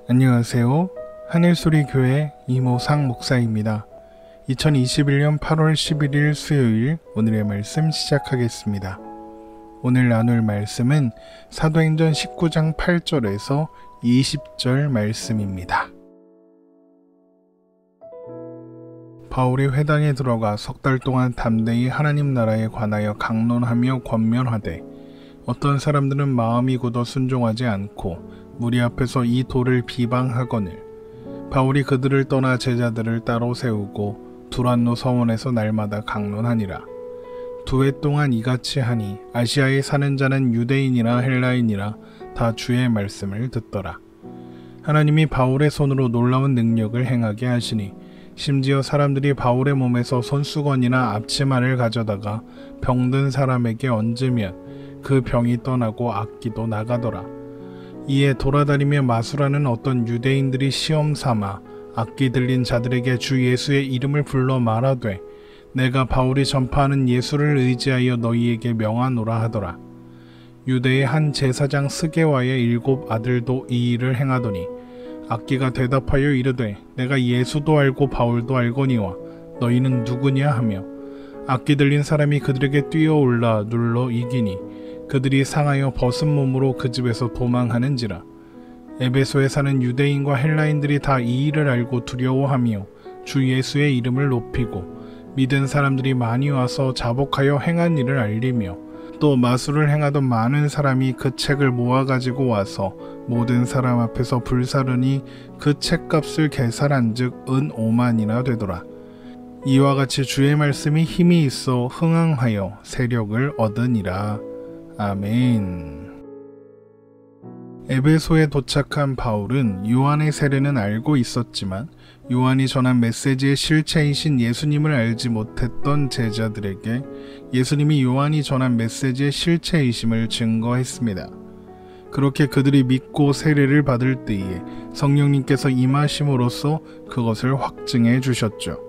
안녕하세요. 하늘소리교회 이모상 목사입니다. 2021년 8월 11일 수요일 오늘의 말씀 시작하겠습니다. 오늘 나눌 말씀은 사도행전 19장 8절에서 20절 말씀입니다. 바울이 회당에 들어가 석 달 동안 담대히 하나님 나라에 관하여 강론하며 권면하되 어떤 사람들은 마음이 굳어 순종하지 않고 무리 앞에서 이 도를 비방하거늘 바울이 그들을 떠나 제자들을 따로 세우고 두란노 서원에서 날마다 강론하니라. 2해 동안 이같이 하니 아시아에 사는 자는 유대인이나 헬라인이라 다 주의 말씀을 듣더라. 하나님이 바울의 손으로 놀라운 능력을 행하게 하시니 심지어 사람들이 바울의 몸에서 손수건이나 앞치마를 가져다가 병든 사람에게 얹으면 그 병이 떠나고 악기도 나가더라. 이에 돌아다니며 마술하는 어떤 유대인들이 시험 삼아 악기 들린 자들에게 주 예수의 이름을 불러 말하되 내가 바울이 전파하는 예수를 의지하여 너희에게 명하노라 하더라. 유대의 한 제사장 스게와의 7 아들도 이 일을 행하더니 악기가 대답하여 이르되 내가 예수도 알고 바울도 알거니와 너희는 누구냐 하며 악기 들린 사람이 그들에게 뛰어올라 눌러 이기니 그들이 상하여 벗은 몸으로 그 집에서 도망하는지라. 에베소에 사는 유대인과 헬라인들이 다 이 일을 알고 두려워하며 주 예수의 이름을 높이고 믿은 사람들이 많이 와서 자복하여 행한 일을 알리며 또 마술을 행하던 많은 사람이 그 책을 모아가지고 와서 모든 사람 앞에서 불사르니 그 책값을 계산한즉 은 5만이나 되더라. 이와 같이 주의 말씀이 힘이 있어 흥황하여 세력을 얻으니라. 아멘. 에베소에 도착한 바울은 요한의 세례는 알고 있었지만 요한이 전한 메시지의 실체이신 예수님을 알지 못했던 제자들에게 예수님이 요한이 전한 메시지의 실체이심을 증거했습니다. 그렇게 그들이 믿고 세례를 받을 때에 성령님께서 임하심으로써 그것을 확증해 주셨죠.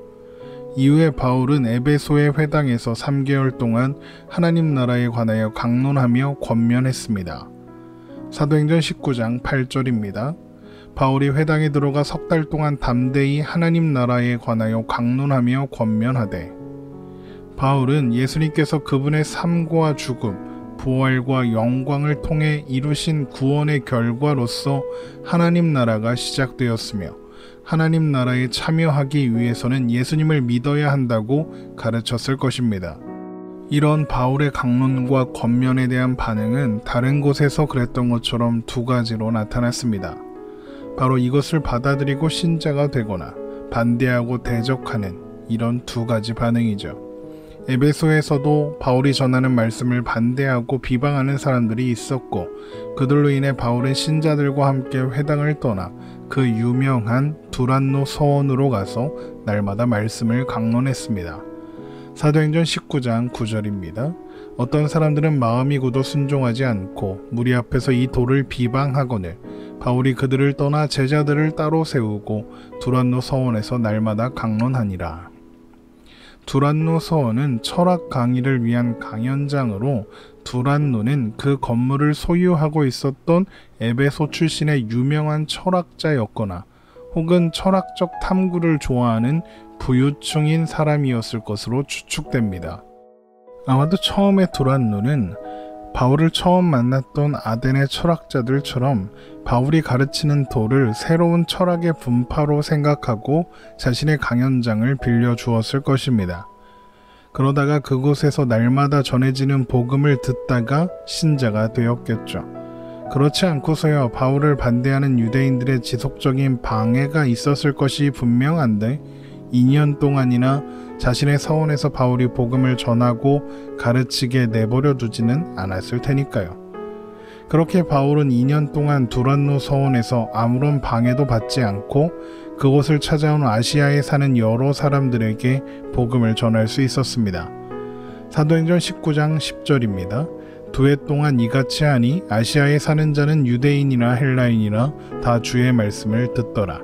이후에 바울은 에베소의 회당에서 3개월 동안 하나님 나라에 관하여 강론하며 권면했습니다. 사도행전 19장 8절입니다. 바울이 회당에 들어가 석 달 동안 담대히 하나님 나라에 관하여 강론하며 권면하되 바울은 예수님께서 그분의 삶과 죽음, 부활과 영광을 통해 이루신 구원의 결과로서 하나님 나라가 시작되었으며 하나님 나라에 참여하기 위해서는 예수님을 믿어야 한다고 가르쳤을 것입니다. 이런 바울의 강론과 권면에 대한 반응은 다른 곳에서 그랬던 것처럼 2가지로 나타났습니다. 바로 이것을 받아들이고 신자가 되거나 반대하고 대적하는 이런 2가지 반응이죠. 에베소에서도 바울이 전하는 말씀을 반대하고 비방하는 사람들이 있었고 그들로 인해 바울은 신자들과 함께 회당을 떠나 그 유명한 두란노 서원으로 가서 날마다 말씀을 강론했습니다. 사도행전 19장 9절입니다. 어떤 사람들은 마음이 굳어 순종하지 않고 무리 앞에서 이 도를 비방하거늘 바울이 그들을 떠나 제자들을 따로 세우고 두란노 서원에서 날마다 강론하니라. 두란노 서원은 철학 강의를 위한 강연장으로 두란노는 그 건물을 소유하고 있었던 에베소 출신의 유명한 철학자였거나 혹은 철학적 탐구를 좋아하는 부유층인 사람이었을 것으로 추측됩니다. 아마도 처음에 두란노는 바울을 처음 만났던 아덴의 철학자들처럼 바울이 가르치는 도를 새로운 철학의 분파로 생각하고 자신의 강연장을 빌려주었을 것입니다. 그러다가 그곳에서 날마다 전해지는 복음을 듣다가 신자가 되었겠죠. 그렇지 않고서야 바울을 반대하는 유대인들의 지속적인 방해가 있었을 것이 분명한데 2년 동안이나 자신의 서원에서 바울이 복음을 전하고 가르치게 내버려 두지는 않았을 테니까요. 그렇게 바울은 2년 동안 두란노 서원에서 아무런 방해도 받지 않고 그곳을 찾아온 아시아에 사는 여러 사람들에게 복음을 전할 수 있었습니다. 사도행전 19장 10절입니다. 2해 동안 이같이 하니 아시아에 사는 자는 유대인이나 헬라인이나 다 주의 말씀을 듣더라.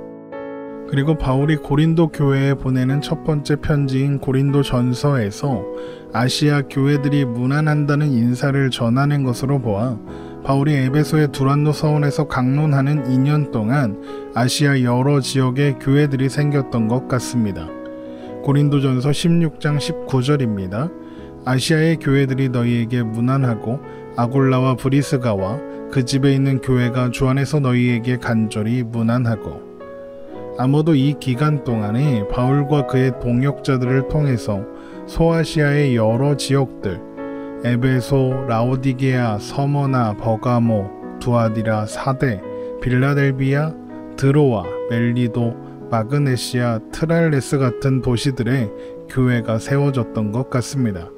그리고 바울이 고린도 교회에 보내는 첫 번째 편지인 고린도 전서에서 아시아 교회들이 무난한다는 인사를 전하는 것으로 보아 바울이 에베소의 두란노 서원에서 강론하는 2년 동안 아시아 여러 지역에 교회들이 생겼던 것 같습니다. 고린도전서 16장 19절입니다. 아시아의 교회들이 너희에게 문안하고 아골라와 브리스가와 그 집에 있는 교회가 주 안에서 너희에게 간절히 문안하고. 아무도 이 기간 동안에 바울과 그의 동역자들을 통해서 소아시아의 여러 지역들, 에베소, 라오디게아, 서머나, 버가모, 두아디라, 사데, 빌라델비아, 드로아, 멜리도, 마그네시아, 트랄레스 같은 도시들에 교회가 세워졌던 것 같습니다.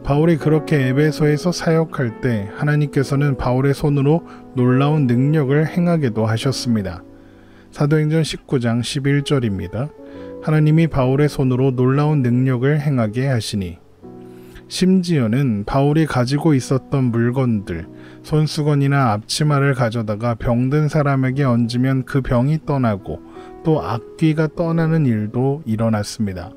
바울이 그렇게 에베소에서 사역할 때 하나님께서는 바울의 손으로 놀라운 능력을 행하게도 하셨습니다. 사도행전 19장 11절입니다. 하나님이 바울의 손으로 놀라운 능력을 행하게 하시니. 심지어는 바울이 가지고 있었던 물건들, 손수건이나 앞치마를 가져다가 병든 사람에게 얹으면 그 병이 떠나고 또 악귀가 떠나는 일도 일어났습니다.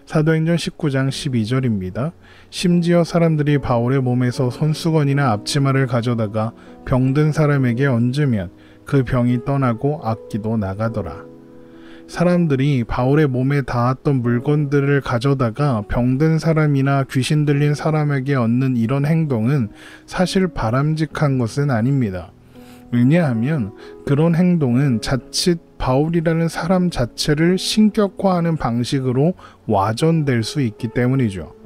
사도행전 19장 12절입니다. 심지어 사람들이 바울의 몸에서 손수건이나 앞치마를 가져다가 병든 사람에게 얹으면 그 병이 떠나고 악귀도 나가더라. 사람들이 바울의 몸에 닿았던 물건들을 가져다가 병든 사람이나 귀신 들린 사람에게 얹는 이런 행동은 사실 바람직한 것은 아닙니다. 왜냐하면 그런 행동은 자칫 바울이라는 사람 자체를 신격화하는 방식으로 와전될 수 있기 때문이죠.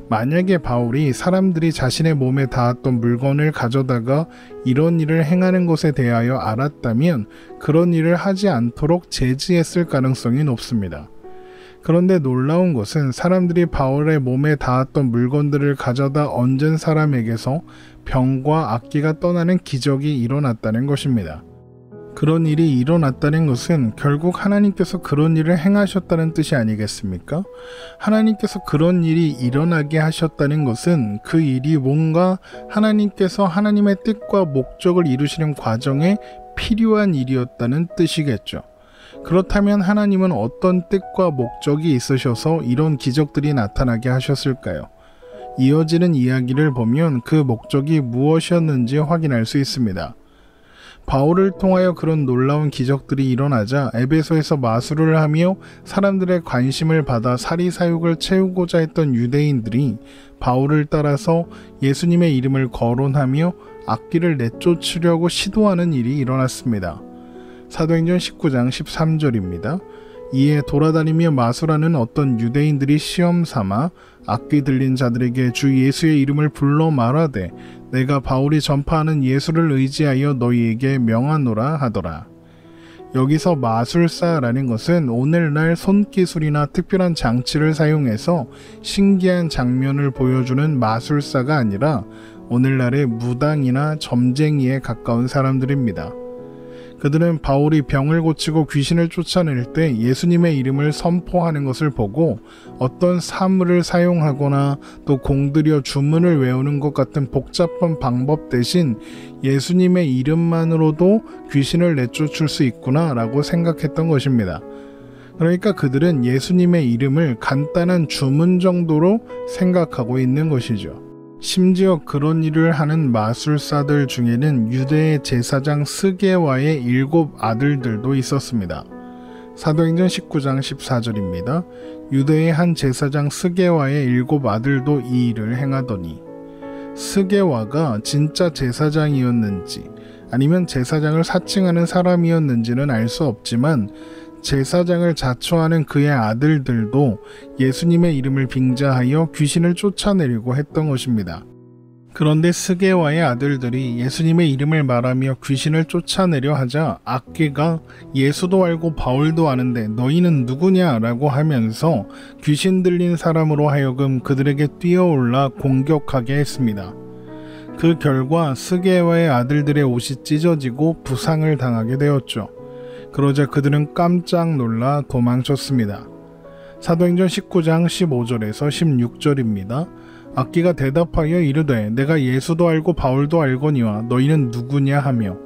만약에 바울이 사람들이 자신의 몸에 닿았던 물건을 가져다가 이런 일을 행하는 것에 대하여 알았다면 그런 일을 하지 않도록 제지했을 가능성이 높습니다. 그런데 놀라운 것은 사람들이 바울의 몸에 닿았던 물건들을 가져다 얹은 사람에게서 병과 악귀가 떠나는 기적이 일어났다는 것입니다. 그런 일이 일어났다는 것은 결국 하나님께서 그런 일을 행하셨다는 뜻이 아니겠습니까? 하나님께서 그런 일이 일어나게 하셨다는 것은 그 일이 뭔가 하나님께서 하나님의 뜻과 목적을 이루시는 과정에 필요한 일이었다는 뜻이겠죠. 그렇다면 하나님은 어떤 뜻과 목적이 있으셔서 이런 기적들이 나타나게 하셨을까요? 이어지는 이야기를 보면 그 목적이 무엇이었는지 확인할 수 있습니다. 바울을 통하여 그런 놀라운 기적들이 일어나자 에베소에서 마술을 하며 사람들의 관심을 받아 사리사욕을 채우고자 했던 유대인들이 바울을 따라서 예수님의 이름을 거론하며 악귀를 내쫓으려고 시도하는 일이 일어났습니다. 사도행전 19장 13절입니다. 이에 돌아다니며 마술하는 어떤 유대인들이 시험삼아 악귀 들린 자들에게 주 예수의 이름을 불러 말하되 내가 바울이 전파하는 예수를 의지하여 너희에게 명하노라 하더라. 여기서 마술사라는 것은 오늘날 손기술이나 특별한 장치를 사용해서 신기한 장면을 보여주는 마술사가 아니라 오늘날의 무당이나 점쟁이에 가까운 사람들입니다. 그들은 바울이 병을 고치고 귀신을 쫓아낼 때 예수님의 이름을 선포하는 것을 보고 어떤 사물을 사용하거나 또 공들여 주문을 외우는 것 같은 복잡한 방법 대신 예수님의 이름만으로도 귀신을 내쫓을 수 있구나 라고 생각했던 것입니다. 그러니까 그들은 예수님의 이름을 간단한 주문 정도로 생각하고 있는 것이죠. 심지어 그런 일을 하는 마술사들 중에는 유대의 제사장 스게와의 7 아들들도 있었습니다. 사도행전 19장 14절입니다. 유대의 한 제사장 스게와의 7 아들도 이 일을 행하더니. 스게와가 진짜 제사장이었는지 아니면 제사장을 사칭하는 사람이었는지는 알 수 없지만 제사장을 자처하는 그의 아들들도 예수님의 이름을 빙자하여 귀신을 쫓아내려고 했던 것입니다. 그런데 스게와의 아들들이 예수님의 이름을 말하며 귀신을 쫓아내려 하자 악귀가 예수도 알고 바울도 아는데 너희는 누구냐라고 하면서 귀신 들린 사람으로 하여금 그들에게 뛰어올라 공격하게 했습니다. 그 결과 스게와의 아들들의 옷이 찢어지고 부상을 당하게 되었죠. 그러자 그들은 깜짝 놀라 도망쳤습니다. 사도행전 19장 15절에서 16절입니다. 악귀가 대답하여 이르되 내가 예수도 알고 바울도 알거니와 너희는 누구냐 하며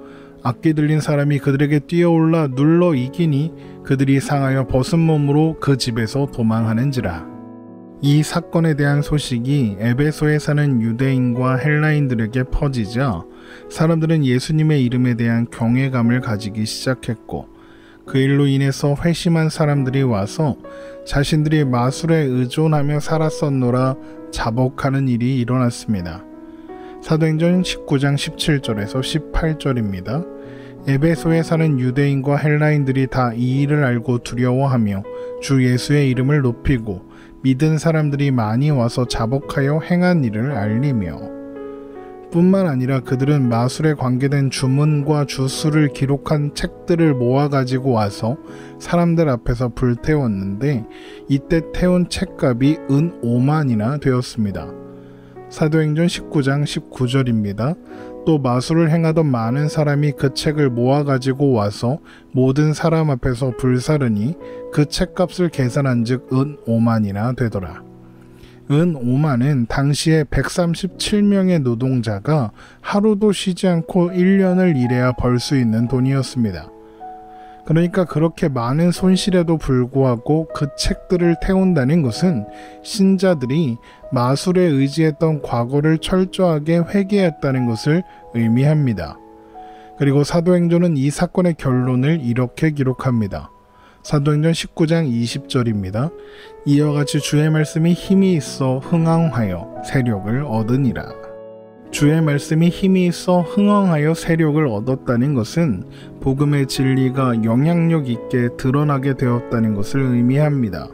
악귀 들린 사람이 그들에게 뛰어올라 눌러 이기니 그들이 상하여 벗은 몸으로 그 집에서 도망하는지라. 이 사건에 대한 소식이 에베소에 사는 유대인과 헬라인들에게 퍼지자 사람들은 예수님의 이름에 대한 경외감을 가지기 시작했고 그 일로 인해서 회심한 사람들이 와서 자신들이 마술에 의존하며 살았었노라 자복하는 일이 일어났습니다. 사도행전 19장 17절에서 18절입니다. 에베소에 사는 유대인과 헬라인들이 다 이 일을 알고 두려워하며 주 예수의 이름을 높이고 믿은 사람들이 많이 와서 자복하여 행한 일을 알리며 뿐만 아니라 그들은 마술에 관계된 주문과 주수를 기록한 책들을 모아가지고 와서 사람들 앞에서 불태웠는데 이때 태운 책값이 은 5만이나 되었습니다. 사도행전 19장 19절입니다. 또 마술을 행하던 많은 사람이 그 책을 모아가지고 와서 모든 사람 앞에서 불사르니 그 책값을 계산한 즉 은 5만이나 되더라. 은 5만은 당시에 137명의 노동자가 하루도 쉬지 않고 1년을 일해야 벌 수 있는 돈이었습니다. 그러니까 그렇게 많은 손실에도 불구하고 그 책들을 태운다는 것은 신자들이 마술에 의지했던 과거를 철저하게 회개했다는 것을 의미합니다. 그리고 사도행전은 이 사건의 결론을 이렇게 기록합니다. 사도행전 19장 20절입니다. 이와 같이 주의 말씀이 힘이 있어 흥왕하여 세력을 얻으니라. 주의 말씀이 힘이 있어 흥왕하여 세력을 얻었다는 것은 복음의 진리가 영향력 있게 드러나게 되었다는 것을 의미합니다.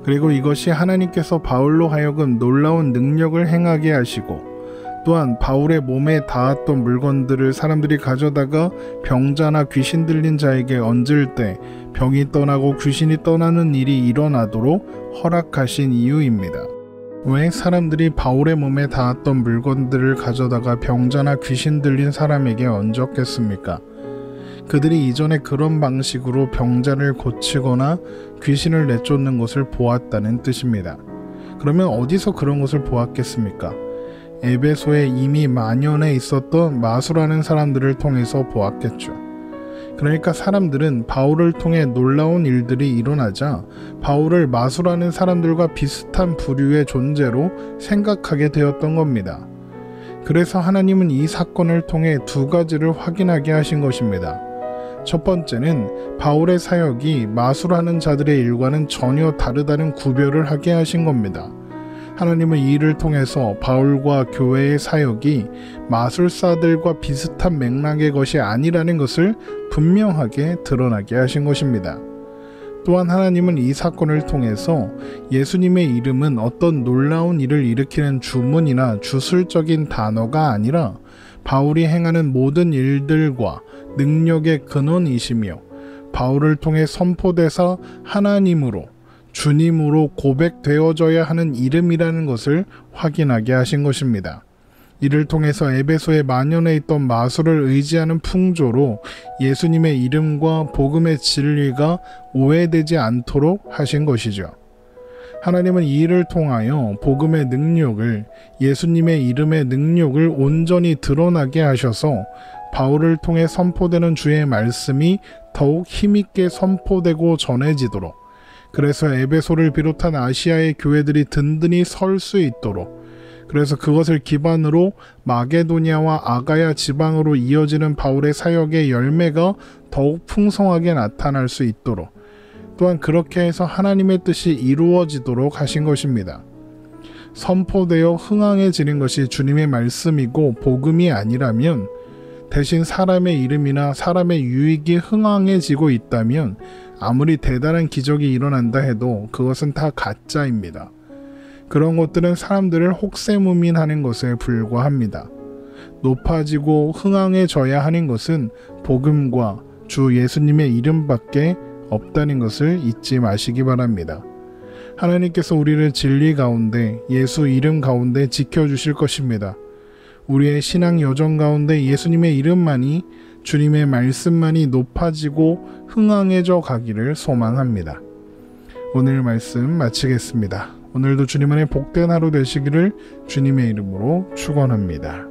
그리고 이것이 하나님께서 바울로 하여금 놀라운 능력을 행하게 하시고 또한 바울의 몸에 닿았던 물건들을 사람들이 가져다가 병자나 귀신 들린 자에게 얹을 때 병이 떠나고 귀신이 떠나는 일이 일어나도록 허락하신 이유입니다. 왜 사람들이 바울의 몸에 닿았던 물건들을 가져다가 병자나 귀신 들린 사람에게 얹었겠습니까? 그들이 이전에 그런 방식으로 병자를 고치거나 귀신을 내쫓는 것을 보았다는 뜻입니다. 그러면 어디서 그런 것을 보았겠습니까? 에베소에 이미 만연해 있었던 마술하는 사람들을 통해서 보았겠죠. 그러니까 사람들은 바울을 통해 놀라운 일들이 일어나자 바울을 마술하는 사람들과 비슷한 부류의 존재로 생각하게 되었던 겁니다. 그래서 하나님은 이 사건을 통해 두 가지를 확인하게 하신 것입니다. 첫 번째는 바울의 사역이 마술하는 자들의 일과는 전혀 다르다는 구별을 하게 하신 겁니다. 하나님은 이 일을 통해서 바울과 교회의 사역이 마술사들과 비슷한 맥락의 것이 아니라는 것을 분명하게 드러나게 하신 것입니다. 또한 하나님은 이 사건을 통해서 예수님의 이름은 어떤 놀라운 일을 일으키는 주문이나 주술적인 단어가 아니라 바울이 행하는 모든 일들과 능력의 근원이시며 바울을 통해 선포돼서 하나님으로 주님으로 고백되어져야 하는 이름이라는 것을 확인하게 하신 것입니다. 이를 통해서 에베소에 만연해 있던 마술을 의지하는 풍조로 예수님의 이름과 복음의 진리가 오해되지 않도록 하신 것이죠. 하나님은 이 일을 통하여 복음의 능력을, 예수님의 이름의 능력을 온전히 드러나게 하셔서 바울을 통해 선포되는 주의 말씀이 더욱 힘있게 선포되고 전해지도록, 그래서 에베소를 비롯한 아시아의 교회들이 든든히 설 수 있도록, 그래서 그것을 기반으로 마게도니아와 아가야 지방으로 이어지는 바울의 사역의 열매가 더욱 풍성하게 나타날 수 있도록, 또한 그렇게 해서 하나님의 뜻이 이루어지도록 하신 것입니다. 선포되어 흥황해지는 것이 주님의 말씀이고 복음이 아니라면, 대신 사람의 이름이나 사람의 유익이 흥황해지고 있다면 아무리 대단한 기적이 일어난다 해도 그것은 다 가짜입니다. 그런 것들은 사람들을 혹세무민하는 것에 불과합니다. 높아지고 흥황해져야 하는 것은 복음과 주 예수님의 이름밖에 없다는 것을 잊지 마시기 바랍니다. 하나님께서 우리를 진리 가운데, 예수 이름 가운데 지켜주실 것입니다. 우리의 신앙 여정 가운데 예수님의 이름만이, 주님의 말씀만이 높아지고 흥황해져 가기를 소망합니다. 오늘 말씀 마치겠습니다. 오늘도 주님 안에 복된 하루 되시기를 주님의 이름으로 축원합니다.